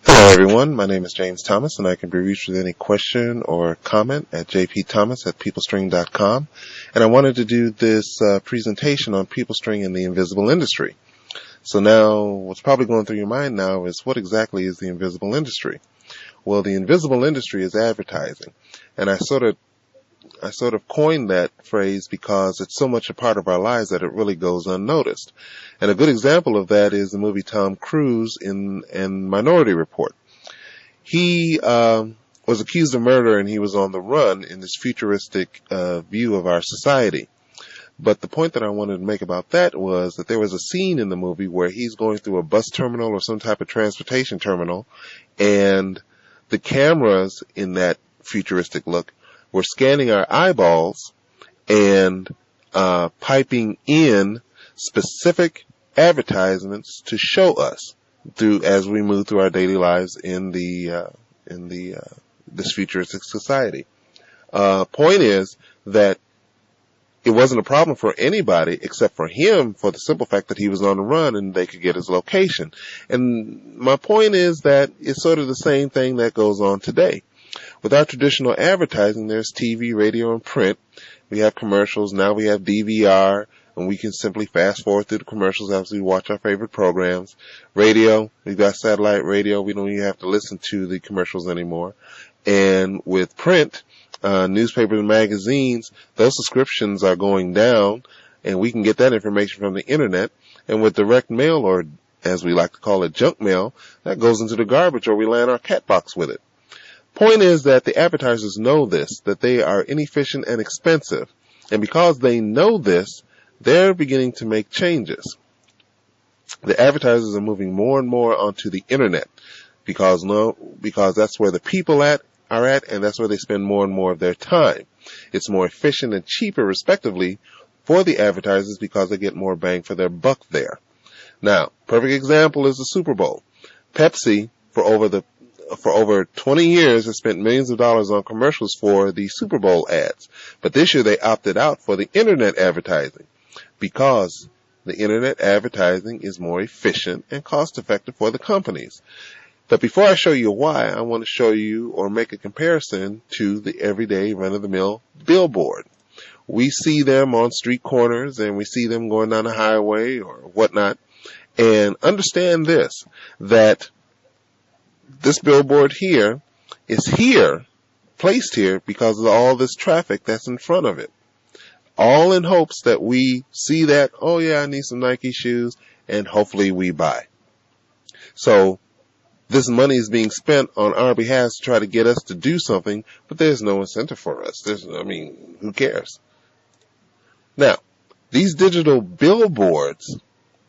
Hello everyone, my name is James Thomas and I can be reached with any question or comment at jpthomas@peoplestring.com, and I wanted to do this presentation on PeopleString and the invisible industry. So now what's probably going through your mind now is, what exactly is the invisible industry? Well, the invisible industry is advertising, and I sort of coined that phrase because it's so much a part of our lives that it really goes unnoticed. And a good example of that is the movie Tom Cruise in Minority Report. He was accused of murder and he was on the run in this futuristic view of our society. But the point that I wanted to make about that was that there was a scene in the movie where he's going through a bus terminal or some type of transportation terminal, and the cameras in that futuristic look were scanning our eyeballs and piping in specific advertisements to show us as we move through our daily lives in this futuristic society. Point is that it wasn't a problem for anybody except for him, for the simple fact that he was on the run and they could get his location. And my point is that it's sort of the same thing that goes on today. With our traditional advertising, there's TV, radio, and print. We have commercials. Now we have DVR, and we can simply fast forward through the commercials as we watch our favorite programs. Radio, we've got satellite radio. We don't even have to listen to the commercials anymore. And with print, newspapers and magazines, those subscriptions are going down, and we can get that information from the internet. And with direct mail, or as we like to call it, junk mail, that goes into the garbage, or we land our cat box with it. Point is that the advertisers know this, that they are inefficient and expensive. And because they know this, they're beginning to make changes. The advertisers are moving more and more onto the internet because that's where the people are at, and that's where they spend more and more of their time. It's more efficient and cheaper, respectively, for the advertisers because they get more bang for their buck there. Now, perfect example is the Super Bowl. Pepsi, for over 20 years, has spent millions of dollars on commercials for the Super Bowl ads. But this year they opted out for the internet advertising because the internet advertising is more efficient and cost effective for the companies. But before I show you why, I want to show you or make a comparison to the everyday run-of-the-mill billboard. We see them on street corners and we see them going down the highway or whatnot. And understand this, that this billboard here is placed here because of all this traffic that's in front of it. All in hopes that we see that, oh yeah, I need some Nike shoes, and hopefully we buy. So this money is being spent on our behalf to try to get us to do something, but there's no incentive for us. Who cares? Now, these digital billboards,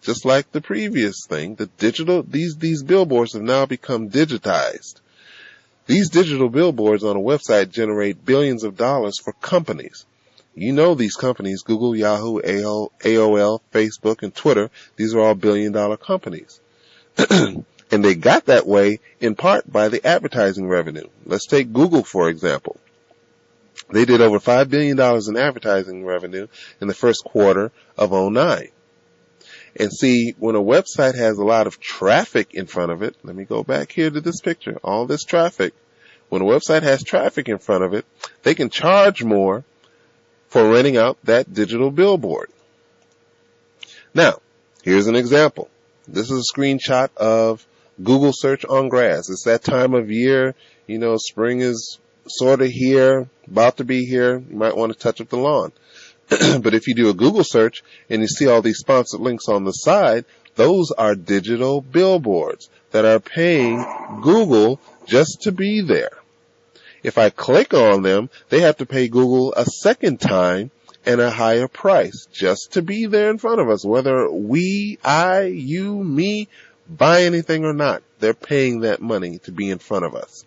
just like the previous thing, these billboards have now become digitized. These digital billboards on a website generate billions of dollars for companies. You know these companies, Google, Yahoo, AOL, Facebook, and Twitter, these are all billion-dollar companies. And they got that way in part by the advertising revenue. Let's take Google, for example. They did over $5 billion in advertising revenue in the first quarter of 2009. And see, when a website has a lot of traffic in front of it, let me go back here to this picture, all this traffic. When a website has traffic in front of it, they can charge more for renting out that digital billboard. Now, here's an example. This is a screenshot of Google search on grass. It's that time of year, spring is sort of here, about to be here. You might want to touch up the lawn. But if you do a Google search and you see all these sponsored links on the side, those are digital billboards that are paying Google just to be there. If I click on them, they have to pay Google a second time and a higher price just to be there in front of us. Whether we, I, you, me, buy anything or not, they're paying that money to be in front of us.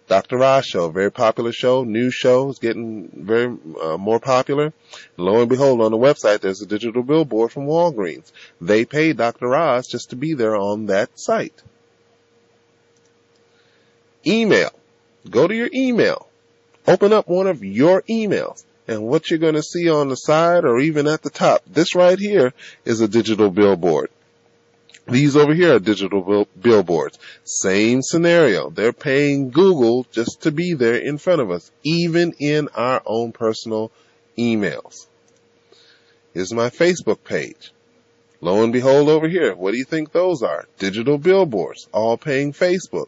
Dr. Oz show, very popular show, news show, is getting very more popular. Lo and behold, on the website, there's a digital billboard from Walgreens. They pay Dr. Oz just to be there on that site. Email. Go to your email. Open up one of your emails. And what you're going to see on the side or even at the top, this right here is a digital billboard. These over here are digital billboards. Same scenario. They're paying Google just to be there in front of us, even in our own personal emails. Here's my Facebook page. Lo and behold over here, what do you think those are? Digital billboards, all paying Facebook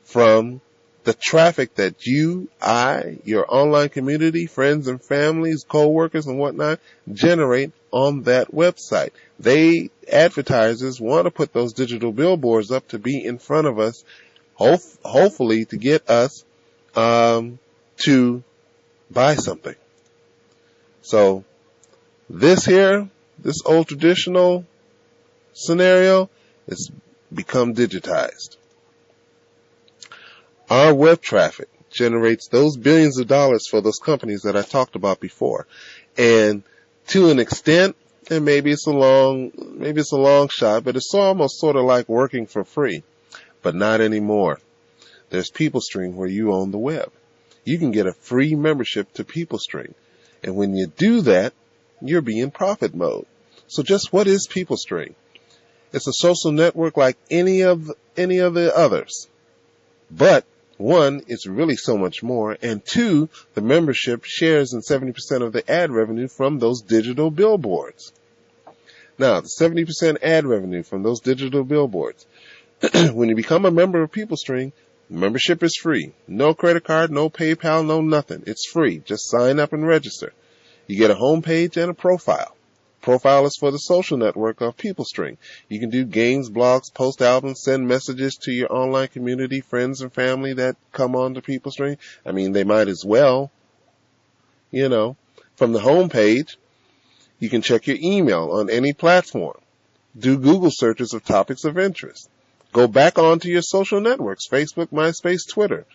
from the traffic that you, I, your online community, friends and families, co-workers and whatnot generate on that website. Advertisers want to put those digital billboards up to be in front of us, hopefully to get us to buy something. So this old traditional scenario has become digitized. Our web traffic generates those billions of dollars for those companies that I talked about before. And to an extent, and maybe it's a long shot, but it's almost sort of like working for free. But not anymore. There's PeopleString where you own the web. You can get a free membership to PeopleString. And when you do that, you're being profit mode. So just what is PeopleString? It's a social network like any of the others. But one, it's really so much more. And two, the membership shares in 70% of the ad revenue from those digital billboards. Now, the 70% ad revenue from those digital billboards. When you become a member of PeopleString, membership is free. No credit card, no PayPal, no nothing. It's free. Just sign up and register. You get a home page and a profile. Profile is for the social network of PeopleString. You can do games, blogs, post albums, send messages to your online community, friends and family that come on to PeopleString. I mean, they might as well. From the home page, you can check your email on any platform. Do Google searches of topics of interest. Go back onto your social networks, Facebook, MySpace, Twitter.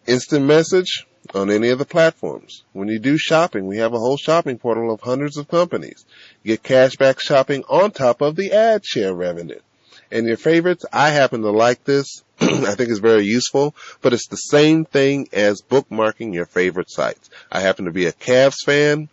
Instant message on any of the platforms. When you do shopping, we have a whole shopping portal of hundreds of companies. You get cashback shopping on top of the ad share revenue. And your favorites, I happen to like this. I think it's very useful, but it's the same thing as bookmarking your favorite sites. I happen to be a Cavs fan,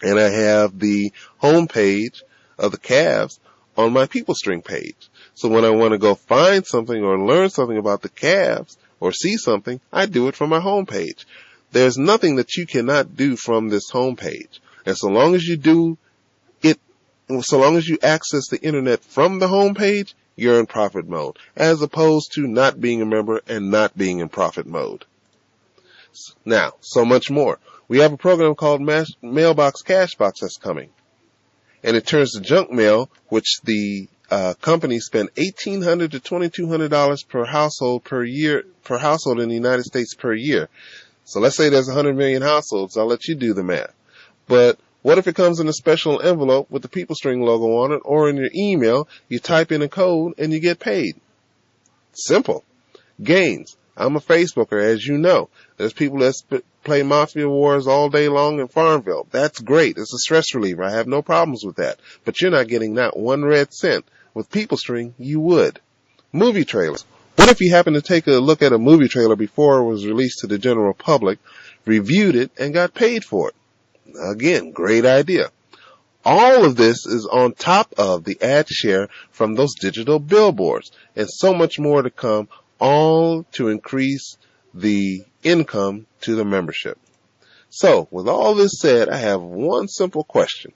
and I have the home page of the Cavs on my PeopleString page. So when I want to go find something or learn something about the Cavs, or see something, I do it from my homepage. There's nothing that you cannot do from this homepage. And so long as you do it, so long as you access the internet from the homepage, you're in profit mode, as opposed to not being a member and not being in profit mode. Now, so much more. We have a program called Mailbox Cashbox that's coming. And it turns the junk mail, which the companies spend $1,800 to $2,200 per household in the United States per year. So let's say there's 100 million households. I'll let you do the math. But what if it comes in a special envelope with the PeopleString logo on it, or in your email, you type in a code and you get paid? Simple. Gains. I'm a Facebooker, as you know. There's people that play Mafia Wars all day long in Farmville. That's great. It's a stress reliever. I have no problems with that. But you're not getting not one red cent. With PeopleString, you would. Movie trailers. What if you happen to take a look at a movie trailer before it was released to the general public, reviewed it, and got paid for it? Again, great idea. All of this is on top of the ad share from those digital billboards, and so much more to come, all to increase the income to the membership. So, with all this said, I have one simple question.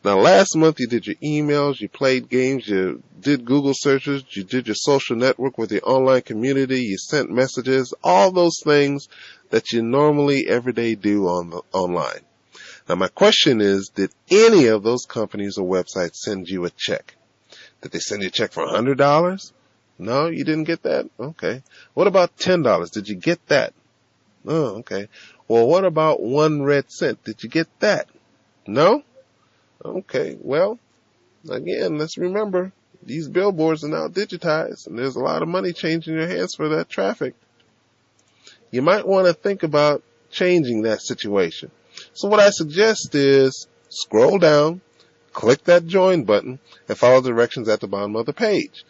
Now, last month you did your emails, you played games, you did Google searches, you did your social network with your online community, you sent messages, all those things that you normally every day do online. Now, my question is, did any of those companies or websites send you a check? Did they send you a check for $100? No, you didn't get that? Okay. What about $10? Did you get that? Oh, okay. Well, what about 1 red cent? Did you get that? No? Okay, well, again, let's remember, these billboards are now digitized, and there's a lot of money changing your hands for that traffic. You might want to think about changing that situation. So what I suggest is scroll down, click that join button, and follow the directions at the bottom of the page.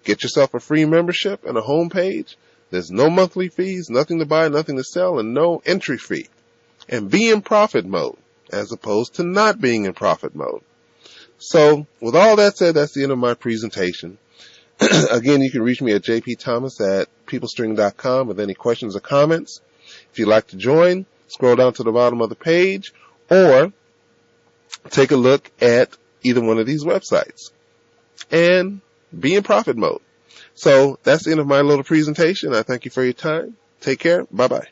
Get yourself a free membership and a home page. There's no monthly fees, nothing to buy, nothing to sell, and no entry fee. And be in profit mode, as opposed to not being in profit mode. So with all that said, that's the end of my presentation. Again, you can reach me at jpthomas@peoplestring.com with any questions or comments. If you'd like to join, scroll down to the bottom of the page or take a look at either one of these websites and be in profit mode. So that's the end of my little presentation. I thank you for your time. Take care. Bye-bye.